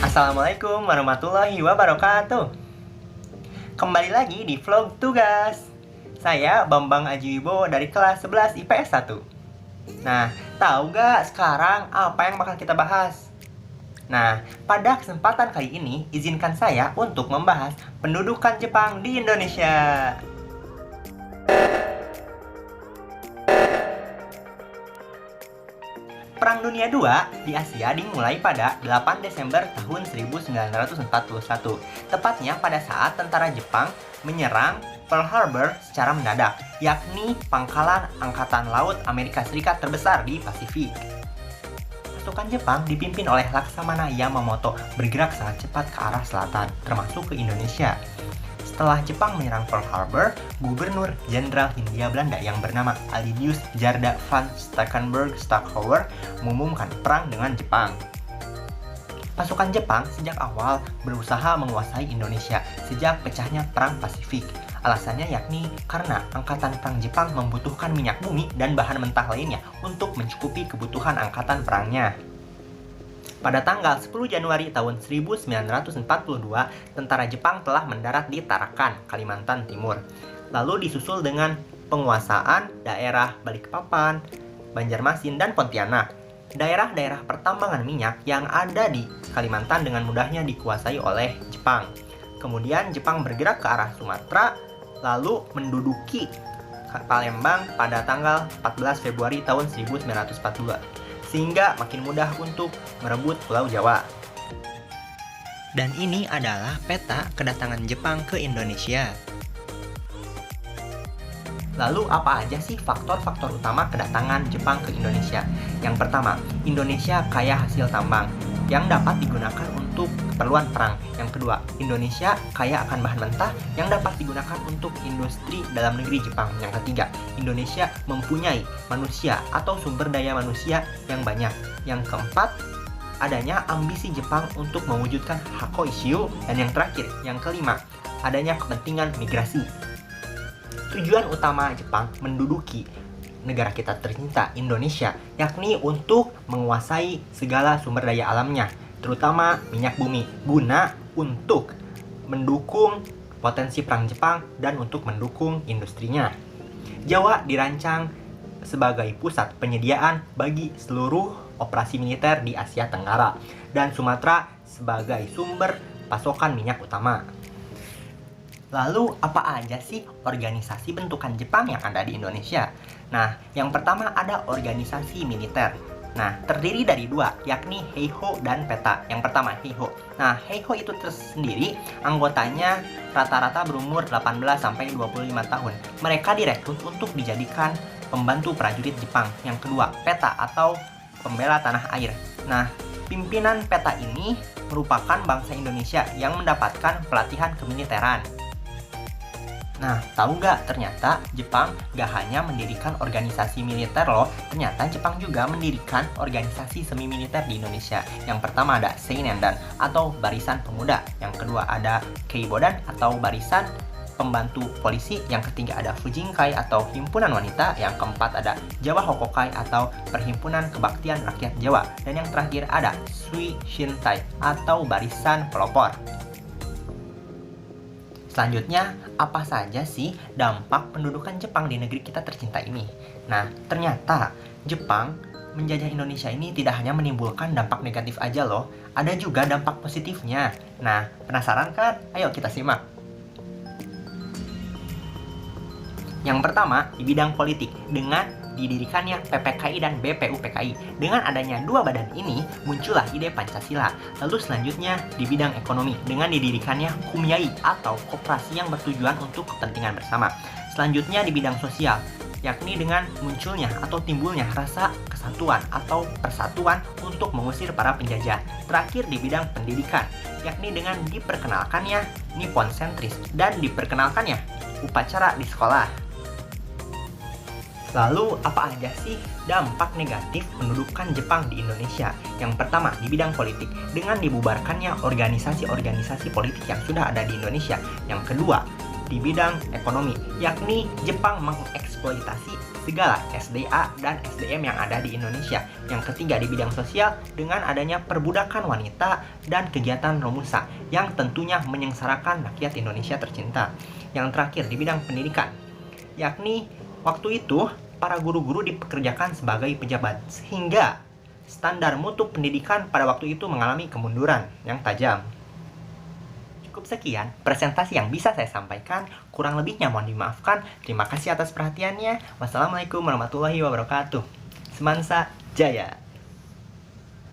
Assalamualaikum warahmatullahi wabarakatuh. Kembali lagi di vlog tugas. Saya Bambang Ajiwibowo dari kelas 11 IPS 1. Nah, tahu gak sekarang apa yang bakal kita bahas? Nah, pada kesempatan kali ini izinkan saya untuk membahas pendudukan Jepang di Indonesia. Perang Dunia II di Asia dimulai pada 8 Desember tahun 1941, tepatnya pada saat tentara Jepang menyerang Pearl Harbor secara mendadak, yakni pangkalan Angkatan Laut Amerika Serikat terbesar di Pasifik. Pasukan Jepang dipimpin oleh Laksamana Yamamoto bergerak sangat cepat ke arah selatan, termasuk ke Indonesia. Setelah Jepang menyerang Pearl Harbor, Gubernur Jenderal Hindia Belanda yang bernama Alidius Djardja van Stackenburg-Stackelhauer mengumumkan perang dengan Jepang. Pasukan Jepang sejak awal berusaha menguasai Indonesia sejak pecahnya Perang Pasifik. Alasannya yakni karena Angkatan Perang Jepang membutuhkan minyak bumi dan bahan mentah lainnya untuk mencukupi kebutuhan angkatan perangnya. Pada tanggal 10 Januari tahun 1942, tentara Jepang telah mendarat di Tarakan, Kalimantan Timur. Lalu disusul dengan penguasaan daerah Balikpapan, Banjarmasin, dan Pontianak. Daerah-daerah pertambangan minyak yang ada di Kalimantan dengan mudahnya dikuasai oleh Jepang. Kemudian Jepang bergerak ke arah Sumatera, lalu menduduki Palembang pada tanggal 14 Februari tahun 1942. Sehingga makin mudah untuk merebut Pulau Jawa. Dan ini adalah peta kedatangan Jepang ke Indonesia. Lalu apa aja sih faktor-faktor utama kedatangan Jepang ke Indonesia? Yang pertama, Indonesia kaya hasil tambang yang dapat digunakan untuk keperluan perang. Yang kedua, Indonesia kaya akan bahan mentah yang dapat digunakan untuk industri dalam negeri Jepang. Yang ketiga, Indonesia mempunyai manusia atau sumber daya manusia yang banyak. Yang keempat, adanya ambisi Jepang untuk mewujudkan Hakoishiu. Dan yang terakhir, yang kelima, adanya kepentingan migrasi. Tujuan utama Jepang menduduki negara kita tercinta Indonesia, yakni untuk menguasai segala sumber daya alamnya, terutama minyak bumi, guna untuk mendukung potensi perang Jepang dan untuk mendukung industrinya. Jawa dirancang sebagai pusat penyediaan bagi seluruh operasi militer di Asia Tenggara, dan Sumatera sebagai sumber pasokan minyak utama. Lalu apa aja sih organisasi bentukan Jepang yang ada di Indonesia? Nah, yang pertama ada organisasi militer. Nah, terdiri dari dua, yakni Heiho dan PETA. Yang pertama, Heiho. Nah, Heiho itu tersendiri, anggotanya rata-rata berumur 18-25 tahun. Mereka direkrut untuk dijadikan pembantu prajurit Jepang. Yang kedua, PETA atau pembela tanah air. Nah, pimpinan PETA ini merupakan bangsa Indonesia yang mendapatkan pelatihan kemiliteran. Nah, tahu nggak? Ternyata Jepang gak hanya mendirikan organisasi militer loh. Ternyata Jepang juga mendirikan organisasi semi-militer di Indonesia. Yang pertama ada Seinendan atau Barisan Pemuda. Yang kedua ada Keibodan atau Barisan Pembantu Polisi. Yang ketiga ada Fujinkai atau Himpunan Wanita. Yang keempat ada Jawa Hokokai atau Perhimpunan Kebaktian Rakyat Jawa. Dan yang terakhir ada Sui Shintai atau Barisan Pelopor. Selanjutnya, apa saja sih dampak pendudukan Jepang di negeri kita tercinta ini? Nah, ternyata Jepang menjajah Indonesia ini tidak hanya menimbulkan dampak negatif aja loh, ada juga dampak positifnya. Nah, penasaran kan? Ayo kita simak. Yang pertama, di bidang politik, dengan didirikannya PPKI dan BPUPKI. Dengan adanya dua badan ini, muncullah ide Pancasila. Lalu selanjutnya, di bidang ekonomi, dengan didirikannya KUMYAI atau koperasi yang bertujuan untuk kepentingan bersama. Selanjutnya di bidang sosial, yakni dengan munculnya atau timbulnya rasa kesatuan atau persatuan untuk mengusir para penjajah. Terakhir di bidang pendidikan, yakni dengan diperkenalkannya Nippon sentris dan diperkenalkannya upacara di sekolah. Lalu, apa aja sih dampak negatif pendudukan Jepang di Indonesia? Yang pertama, di bidang politik, dengan dibubarkannya organisasi-organisasi politik yang sudah ada di Indonesia. Yang kedua, di bidang ekonomi, yakni Jepang mengeksploitasi segala SDA dan SDM yang ada di Indonesia. Yang ketiga, di bidang sosial, dengan adanya perbudakan wanita dan kegiatan Romusa, yang tentunya menyengsarakan rakyat Indonesia tercinta. Yang terakhir, di bidang pendidikan, yakni waktu itu para guru-guru dipekerjakan sebagai pejabat, sehingga standar mutu pendidikan pada waktu itu mengalami kemunduran yang tajam. Cukup sekian presentasi yang bisa saya sampaikan, kurang lebihnya mohon dimaafkan. Terima kasih atas perhatiannya. Wassalamualaikum warahmatullahi wabarakatuh. Semansa Jaya.